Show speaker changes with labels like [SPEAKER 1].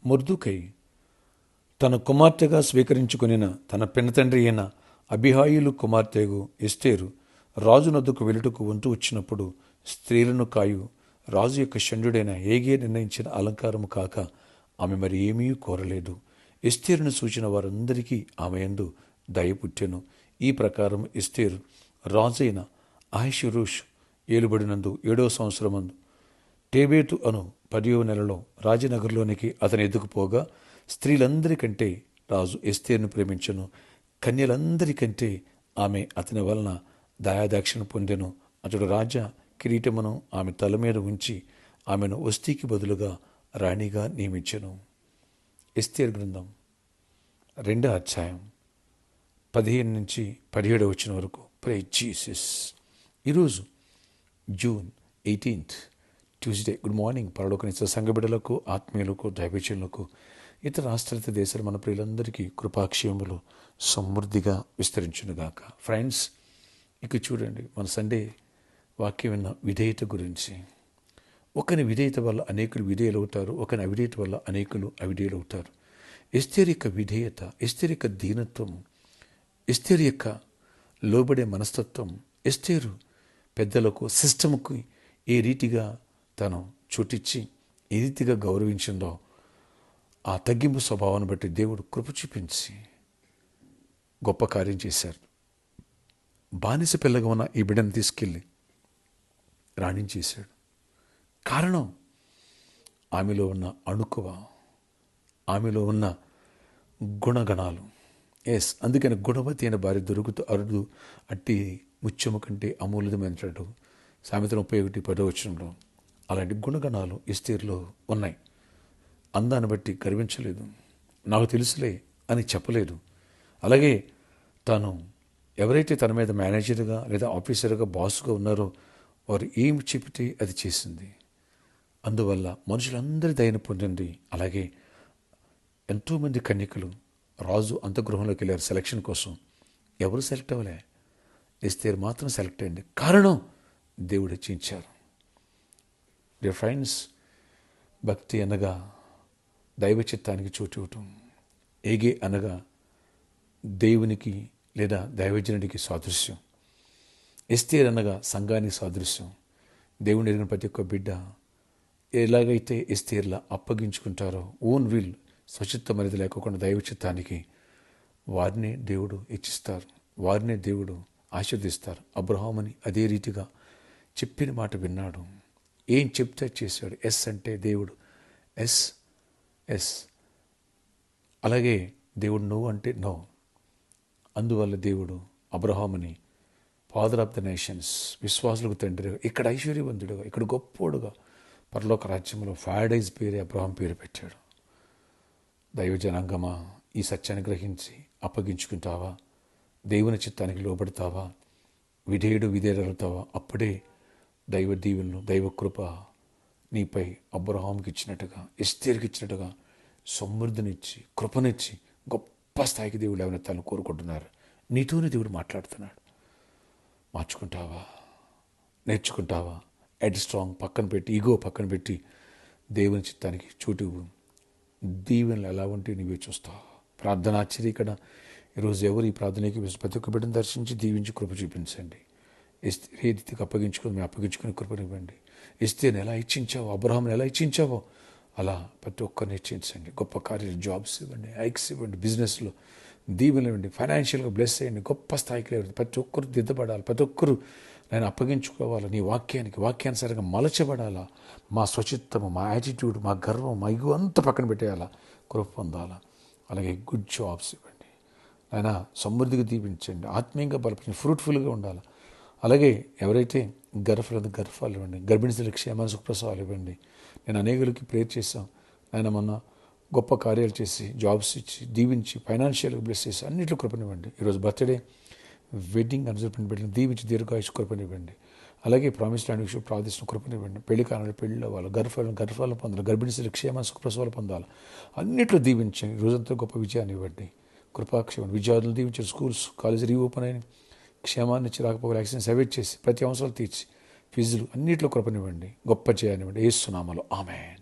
[SPEAKER 1] మొర్దుకై తన కుమార్తెగా స్వీకరించుకొనిన తన పినతండ్రి అయిన అబిహాయిలు కుమార్తెగు ఎస్తేరు రాజు నొద్దకు వెలుటకు వంతు వచ్చినప్పుడు స్త్రీలను కాయు రాజు యొక్క షండుడైన హేగే నిర్ణయించిన అలంకారము కాక ఆమె మరి ఏమీ కోరలేదు. ఎస్తేరును సూచిన వారందరికీ ఆమె యందు దయ పుట్టెను. ఈ ప్రకారం ఎస్తేరు రాజైన అహష్వేరోషు ఏలుబడినందు 7వ సంవత్సరమందు టేబేతు అను 10వ నెలలో రాజనగర్లోనికి అతని ఎదుకుపోగా స్త్రీలందరికంటే రాజు ఎస్తేరును ప్రేమించెను. కన్యలందరికంటే ఆమె అతని వలన దయాదాక్షిణ పొందెను. అతడు రాజా కిరీటమును ఆమె తల మీద ఉంచి ఆమెను వస్తీకి బదులుగా రాణిగా నియమించెను. ఎస్తేరు గ్రంథం 2వ అధ్యాయం 15 నుంచి 17 వచనం వరకు. Praise Jesus. ఈరోజు జూన్ 18 ట్యూస్డే. గుడ్ మార్నింగ్ పరలోకనిచ్చే సంఘ బిడ్డలకు, ఆత్మీయులకు, దైవజనులకు, ఇతర ఆశ్రిత దేశాలు మన ప్రియులందరికీ కృపాక్షేమములు సమృద్ధిగా విస్తరించునుగాక. ఫ్రెండ్స్, ఇక చూడండి, మన సండే వాక్యం విన్న విధేయత గురించి. ఒకని విధేయత వల్ల అనేకులు విధేయులవుతారు, ఒకని అవిధేయత వల్ల అనేకులు అవిధేయులవుతారు. ఎస్తేరు యొక్క విధేయత, ఎస్తేరు యొక్క దీనత్వం, ఎస్తేరు యొక్క లోబడే మనస్తత్వం, ఎస్తేరు పెద్దలకు, సిస్టమ్కి ఏ రీతిగా తను చోటిచ్చి ఏ రీతిగా గౌరవించిందో ఆ తగ్గింపు స్వభావాన్ని బట్టి దేవుడు కృప చూపించి గొప్ప కార్యం చేశారు. బానిస పిల్లగా ఉన్న ఈ బిడ్డను తీసుకెళ్ళి రాణించేశాడు. కారణం ఆమెలో ఉన్న అణుకువ, ఆమెలో ఉన్న గుణగణాలు. అందుకని గుణవతి అయిన భార్య దొరుకుతూ అరుదు అట్టి ముత్యము కంటే అమూల్యమైనట్టు సామెత 31:10 అలాంటి గుణగణాలు ఎస్తేరులో ఉన్నాయి. అందాన్ని బట్టి గర్వించలేదు, నాకు తెలుసులే అని చెప్పలేదు. అలాగే తాను ఎవరైతే తన మీద మేనేజర్గా లేదా ఆఫీసర్గా బాసుగా ఉన్నారో వారు ఏమి చెబితే అది చేసింది. అందువల్ల మనుషులందరి దయను పొందింది. అలాగే ఎంతోమంది కన్యకలు రాజు అంతఃగృహంలోకి వెళ్ళారు సెలక్షన్ కోసం. ఎవరు సెలెక్ట్ అవ్వలే, ఎస్తేరు మాత్రం సెలెక్ట్ అయింది. కారణం దేవుడు హెచ్చించారు. డియర్ ఫ్రెండ్స్, భక్తి అనగా దైవ చిత్తానికి చోటు ఇవ్వటం. ఏగే అనగా దేవునికి లేదా దైవజనుడికి సాదృశ్యం. ఎస్తేరు అనగా సంఘానికి సాదృశ్యం. దేవుని ఎరిగిన ప్రతి ఒక్క బిడ్డ ఎలాగైతే ఎస్తేర్లా అప్పగించుకుంటారో, ఓన్ విల్, స్వచిత్తం అనేది లేకుండా దైవ చిత్తానికి, వారినే దేవుడు హెచ్చిస్తారు, వారినే దేవుడు ఆశీర్దిస్తారు. అబ్రహాముని అదే రీతిగా చెప్పిన మాట విన్నాడు, ఏం చెప్తే చేశాడు. ఎస్ అంటే దేవుడు ఎస్ ఎస్, అలాగే దేవుడు నో అంటే నో. అందువల్ల దేవుడు అబ్రహాముని ఫాదర్ ఆఫ్ ద నేషన్స్, విశ్వాసులకు తండ్రిగా, ఇక్కడ ఐశ్వర్యవంతుడుగా, ఇక్కడ గొప్పోడుగా, పరలోక రాజ్యంలో ఫాడైజ్ పేరే అబ్రహాం పేరు పెట్టాడు. దైవ జనాంగమా, ఈ సత్యాన్ని గ్రహించి అప్పగించుకుంటావా? దేవుని చిత్తానికి లోబడతావా? విధేయుడవుతావా? అప్పుడే దైవ దీవెనలు, దైవ కృప నీపై అబ్రహాంకి ఇచ్చినట్టుగా, ఎస్తేరుకి ఇచ్చినట్టుగా సమృద్ధినిచ్చి, కృపనిచ్చి గొప్ప స్థాయికి దేవుడు లేవనెత్తాలని కోరుకుంటున్నారు. నీతోనే దేవుడు మాట్లాడుతున్నాడు. మార్చుకుంటావా? నేర్చుకుంటావా? హెడ్ స్ట్రాంగ్ పక్కన పెట్టి, ఈగో పక్కన పెట్టి దేవుని చిత్తానికి చోటు దీవెనలు ఎలా ఉంటే నీవే చూస్తావు. ప్రార్థన ఆశ్చర్యకడ. ఈరోజు ఎవరు ఈ ప్రార్థనకి ప్రతి ఒక్క బిడ్డను దర్శించి దీవించి కృప చూపించండి. ఏ రీతికి అప్పగించుకొని కృపనివ్వండి. ఎస్తేరుని ఎలా ఇచ్చించావో, అబ్రహాంని ఎలా ఇచ్చించావో అలా ప్రతి ఒక్కరిని ఇచ్చించండి. గొప్ప కార్యాలు, జాబ్స్ ఇవ్వండి, హైక్స్ ఇవ్వండి, బిజినెస్లో దీవెనలు ఇవ్వండి, ఫైనాన్షియల్గా బ్లెస్ చేయండి, గొప్ప స్థాయికి లేవండి. ప్రతి ఒక్కరు దిద్దబడాలి, ప్రతి ఒక్కరు నేను అప్పగించుకోవాలి, నీ వాక్యానుసారంగా మలచబడాలా. మా స్వచిత్తము, మా యాటిట్యూడ్, మా గర్వం, మా ఇగు అంతా పక్కన పెట్టేయాలా, కృప పొందాలా. అలాగే గుడ్ జాబ్స్ ఇవ్వండి, ఆయన సమృద్ధిగా దీవించండి, ఆత్మీయంగా బలపరిచండి, ఫ్రూట్ఫుల్గా ఉండాలి. అలాగే ఎవరైతే గర్భాలు ఇవ్వండి, గర్భిణీ స్త్రీలకు క్షేమాన్ని, సుఖప్రసవాలు ఇవ్వండి. నేను అనేకులకి ప్రేయర్ చేశాను, ఆయన మొన్న గొప్ప కార్యాలు చేసి, జాబ్స్ ఇచ్చి, దీవించి, ఫైనాన్షియల్గా బ్లెస్ చేసి అన్నింటిలో కృపనివ్వండి. ఈరోజు బర్త్డే, వెడ్డింగ్ అనౌన్స్మెంట్ పెట్టిన దీవించి దీర్ఘాయుష్ కృపనివ్వండి. అలాగే ప్రామిస్ ల్యాండ్ విషయం ప్రార్థిస్తున్న కృపనివ్వండి. పెళ్లి కానులు పెళ్ళిలో వాళ్ళు గర్భాలను పొందాలి, గర్భిణీ స్త్రీలకు క్షేమాన్ని, సుఖప్రసవాలు పొందాలి. అన్నింటిలో దీవించండి. రోజంతా గొప్ప విజయాన్ని ఇవ్వండి, కృపాక్షేమం. విద్యార్థులు దీవించారు, స్కూల్స్ కాలేజీ రీఓపెన్ అయిన క్షేమాన్ని ఇచ్చి, రాకపోతే యాక్సిడెంట్స్ అవాయిడ్ చేసి ప్రతి అవసరాలు తీర్చి, ఫీజులు అన్నింటిలో కృపనివ్వండి, గొప్ప జయాన్నివ్వండి. యేసు నామములో ఆమేన్.